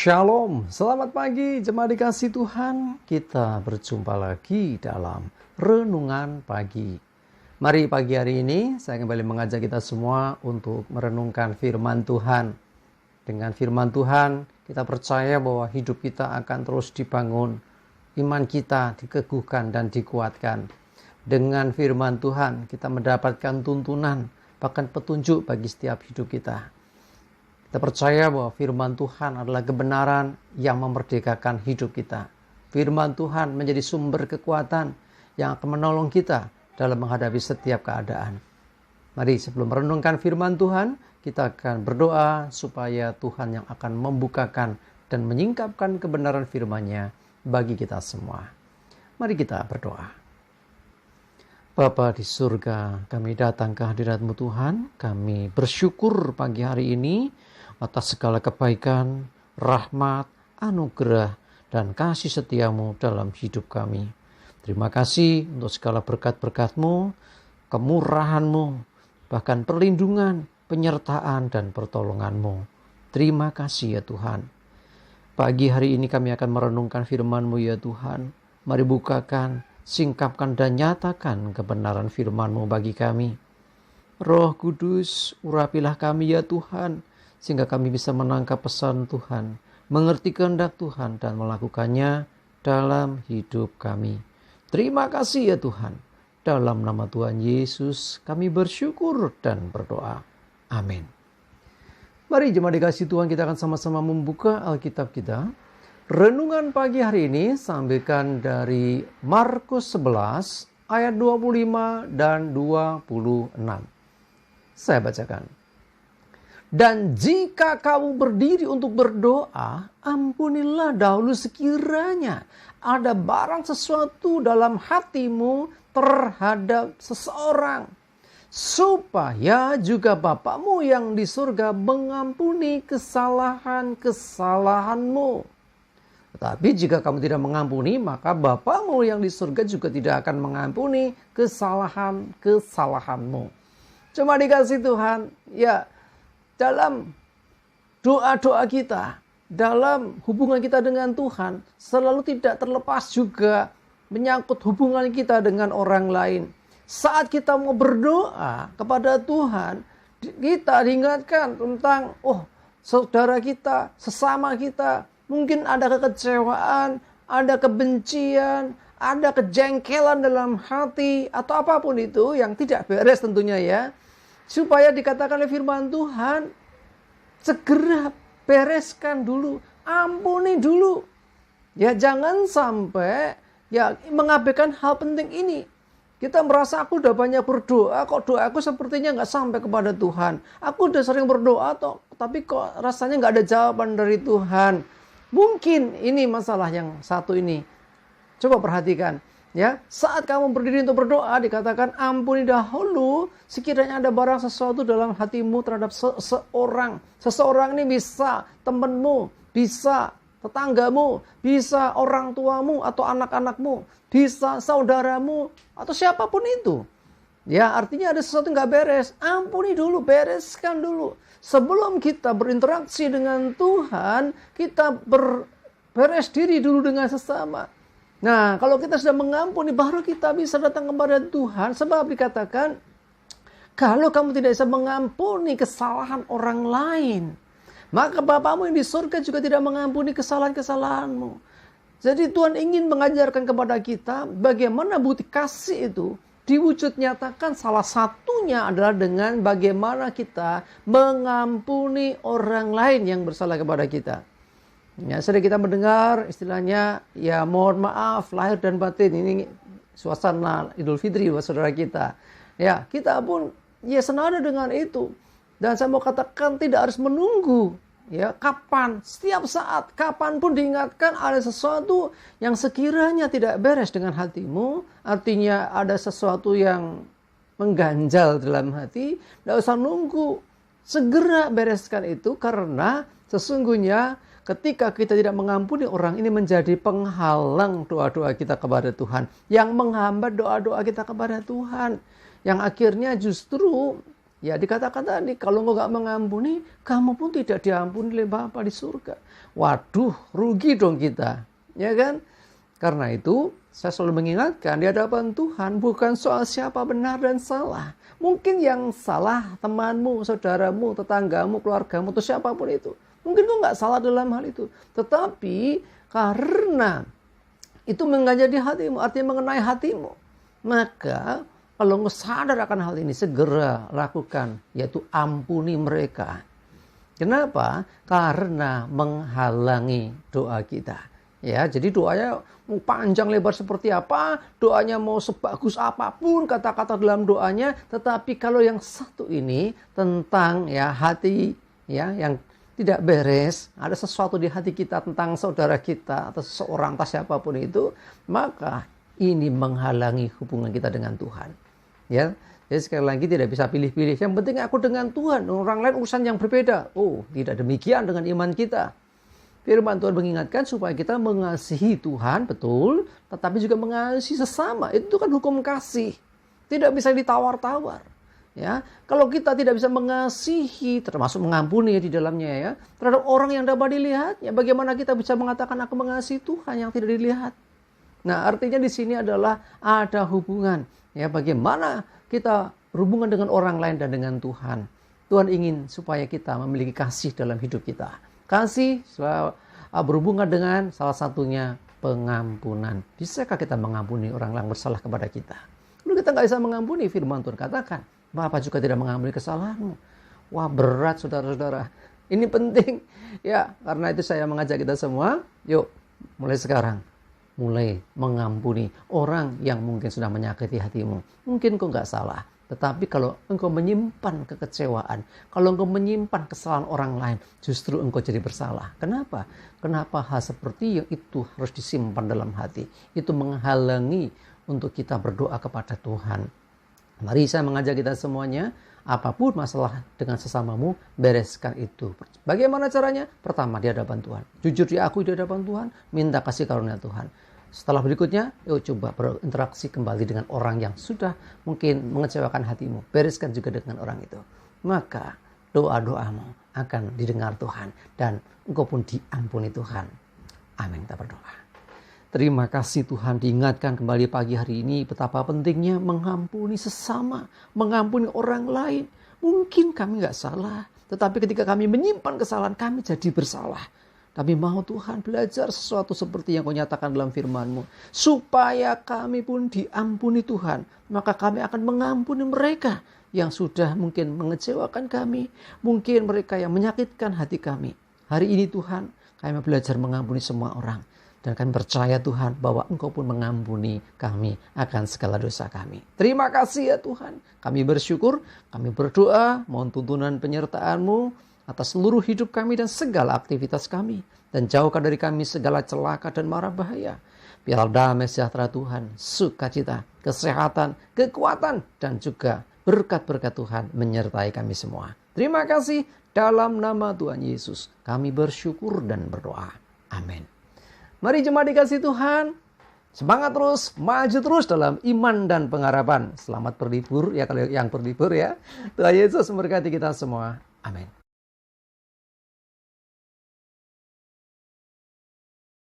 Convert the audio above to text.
Shalom, selamat pagi jemaat dikasih Tuhan. Kita berjumpa lagi dalam Renungan Pagi. Mari pagi hari ini saya kembali mengajak kita semua untuk merenungkan firman Tuhan. Dengan firman Tuhan kita percaya bahwa hidup kita akan terus dibangun. Iman kita diteguhkan dan dikuatkan. Dengan firman Tuhan kita mendapatkan tuntunan, bahkan petunjuk bagi setiap hidup kita. Kita percaya bahwa firman Tuhan adalah kebenaran yang memerdekakan hidup kita. Firman Tuhan menjadi sumber kekuatan yang akan menolong kita dalam menghadapi setiap keadaan. Mari sebelum merenungkan firman Tuhan, kita akan berdoa supaya Tuhan yang akan membukakan dan menyingkapkan kebenaran firman-Nya bagi kita semua. Mari kita berdoa. Bapa di surga, kami datang ke hadirat-Mu Tuhan. Kami bersyukur pagi hari ini atas segala kebaikan, rahmat, anugerah, dan kasih setia-Mu dalam hidup kami. Terima kasih untuk segala berkat-berkat-Mu, kemurahan-Mu, bahkan perlindungan, penyertaan, dan pertolongan-Mu. Terima kasih ya Tuhan. Pagi hari ini kami akan merenungkan firman-Mu ya Tuhan. Mari bukakan, singkapkan, dan nyatakan kebenaran firman-Mu bagi kami. Roh Kudus, urapilah kami ya Tuhan, sehingga kami bisa menangkap pesan Tuhan, mengerti kehendak Tuhan, dan melakukannya dalam hidup kami. Terima kasih ya Tuhan. Dalam nama Tuhan Yesus kami bersyukur dan berdoa. Amin. Mari jemaat dikasih Tuhan, kita akan sama-sama membuka Alkitab kita. Renungan pagi hari ini sampaikan dari Markus 11 ayat 25 dan 26. Saya bacakan. Dan jika kamu berdiri untuk berdoa, ampunilah dahulu sekiranya ada barang sesuatu dalam hatimu terhadap seseorang, supaya juga Bapamu yang di surga mengampuni kesalahan-kesalahanmu. Tetapi jika kamu tidak mengampuni, maka Bapamu yang di surga juga tidak akan mengampuni kesalahan-kesalahanmu. Cuma dikasih Tuhan, ya, dalam doa-doa kita, dalam hubungan kita dengan Tuhan, selalu tidak terlepas juga menyangkut hubungan kita dengan orang lain. Saat kita mau berdoa kepada Tuhan, kita diingatkan tentang, saudara kita, sesama kita, mungkin ada kekecewaan, ada kebencian, ada kejengkelan dalam hati, atau apapun itu yang tidak beres tentunya ya. Supaya dikatakan oleh firman Tuhan, segera bereskan dulu, ampuni dulu. Ya jangan sampai ya mengabaikan hal penting ini. Kita merasa aku udah banyak berdoa, kok doaku sepertinya nggak sampai kepada Tuhan. Aku udah sering berdoa, tapi kok rasanya nggak ada jawaban dari Tuhan. Mungkin ini masalah yang satu ini. Coba perhatikan. Ya, saat kamu berdiri untuk berdoa dikatakan ampuni dahulu sekiranya ada barang sesuatu dalam hatimu terhadap seseorang. Seseorang ini bisa temanmu, bisa tetanggamu, bisa orang tuamu atau anak-anakmu, bisa saudaramu atau siapapun itu. Ya, artinya ada sesuatu yang gak beres. Ampuni dulu, bereskan dulu. Sebelum kita berinteraksi dengan Tuhan, kita beres diri dulu dengan sesama. Nah, kalau kita sudah mengampuni, baru kita bisa datang kepada Tuhan. Sebab dikatakan, kalau kamu tidak bisa mengampuni kesalahan orang lain, maka Bapamu yang di surga juga tidak mengampuni kesalahan-kesalahanmu. Jadi Tuhan ingin mengajarkan kepada kita bagaimana bukti kasih itu diwujud nyatakan. Salah satunya adalah dengan bagaimana kita mengampuni orang lain yang bersalah kepada kita. Ya, sering kita mendengar istilahnya, ya mohon maaf lahir dan batin. Ini suasana Idul Fitri buat saudara kita. Ya, kita pun ya senada dengan itu. Dan saya mau katakan tidak harus menunggu. Ya, kapan? Setiap saat, kapanpun diingatkan ada sesuatu yang sekiranya tidak beres dengan hatimu. Artinya ada sesuatu yang mengganjal dalam hati. Tidak usah nunggu. Segera bereskan itu karena sesungguhnya ketika kita tidak mengampuni orang, ini menjadi penghalang doa-doa kita kepada Tuhan. Yang menghambat doa-doa kita kepada Tuhan. Yang akhirnya justru Ya dikatakan tadi, kalau engkau nggak mengampuni, kamu pun tidak diampuni oleh Bapa di surga. Waduh, rugi dong kita. Ya kan? Karena itu, saya selalu mengingatkan di hadapan Tuhan bukan soal siapa benar dan salah. Mungkin yang salah temanmu, saudaramu, tetanggamu, keluargamu, atau siapapun itu. Mungkin kau nggak salah dalam hal itu. Tetapi karena itu menjadi hatimu, artinya mengenai hatimu. Maka kalau engkau sadar akan hal ini, segera lakukan, yaitu ampuni mereka. Kenapa? Karena menghalangi doa kita. Ya, jadi doanya mau panjang lebar seperti apa, doanya mau sebagus apapun kata-kata dalam doanya, tetapi kalau yang satu ini tentang ya hati ya yang tidak beres, ada sesuatu di hati kita tentang saudara kita atau seseorang atau siapapun itu, maka ini menghalangi hubungan kita dengan Tuhan. Ya, jadi sekali lagi tidak bisa pilih-pilih. Yang penting aku dengan Tuhan, orang lain urusan yang berbeda. Oh, tidak demikian dengan iman kita. Firman Tuhan mengingatkan supaya kita mengasihi Tuhan, betul, tetapi juga mengasihi sesama. Itu kan hukum kasih. Tidak bisa ditawar-tawar. Ya, kalau kita tidak bisa mengasihi, termasuk mengampuni di dalamnya ya, terhadap orang yang dapat dilihatnya, bagaimana kita bisa mengatakan aku mengasihi Tuhan yang tidak dilihat? Nah, artinya di sini adalah ada hubungan. Ya, bagaimana kita berhubungan dengan orang lain dan dengan Tuhan. Tuhan ingin supaya kita memiliki kasih dalam hidup kita. Kasih berhubungan dengan salah satunya pengampunan. Bisakah kita mengampuni orang yang bersalah kepada kita? Kalau kita nggak bisa mengampuni, firman Tuhan katakan, Bapa juga tidak mengampuni kesalahanmu. Wah, berat saudara-saudara. Ini penting. Ya, karena itu saya mengajak kita semua, yuk mulai sekarang. Mulai mengampuni orang yang mungkin sudah menyakiti hatimu. Mungkin kau nggak salah. Tetapi kalau engkau menyimpan kekecewaan, kalau engkau menyimpan kesalahan orang lain, justru engkau jadi bersalah. Kenapa? Kenapa hal seperti yang itu harus disimpan dalam hati? Itu menghalangi untuk kita berdoa kepada Tuhan. Mari saya mengajak kita semuanya, apapun masalah dengan sesamamu, bereskan itu. Bagaimana caranya? Pertama, di hadapan Tuhan. Jujur diakui di hadapan Tuhan, minta kasih karunia Tuhan. Setelah berikutnya, yuk coba berinteraksi kembali dengan orang yang sudah mungkin mengecewakan hatimu. Bereskan juga dengan orang itu. Maka doa-doamu akan didengar Tuhan. Dan engkau pun diampuni Tuhan. Amin, kita berdoa. Terima kasih Tuhan, diingatkan kembali pagi hari ini betapa pentingnya mengampuni sesama, mengampuni orang lain. Mungkin kami nggak salah, tetapi ketika kami menyimpan kesalahan, kami jadi bersalah. Tapi mau Tuhan belajar sesuatu seperti yang kau nyatakan dalam firman-Mu. Supaya kami pun diampuni Tuhan. Maka kami akan mengampuni mereka yang sudah mungkin mengecewakan kami. Mungkin mereka yang menyakitkan hati kami. Hari ini Tuhan, kami belajar mengampuni semua orang. Dan kami percaya Tuhan bahwa Engkau pun mengampuni kami akan segala dosa kami. Terima kasih ya Tuhan. Kami bersyukur, kami berdoa, mohon tuntunan penyertaan-Mu atas seluruh hidup kami dan segala aktivitas kami. Dan jauhkan dari kami segala celaka dan mara bahaya. Biar damai sejahtera Tuhan, sukacita, kesehatan, kekuatan, dan juga berkat-berkat Tuhan menyertai kami semua. Terima kasih dalam nama Tuhan Yesus. Kami bersyukur dan berdoa. Amin. Mari jemaat dikasih Tuhan. Semangat terus, maju terus dalam iman dan pengharapan. Selamat berlibur ya kalau yang berlibur ya. Tuhan Yesus memberkati kita semua. Amin.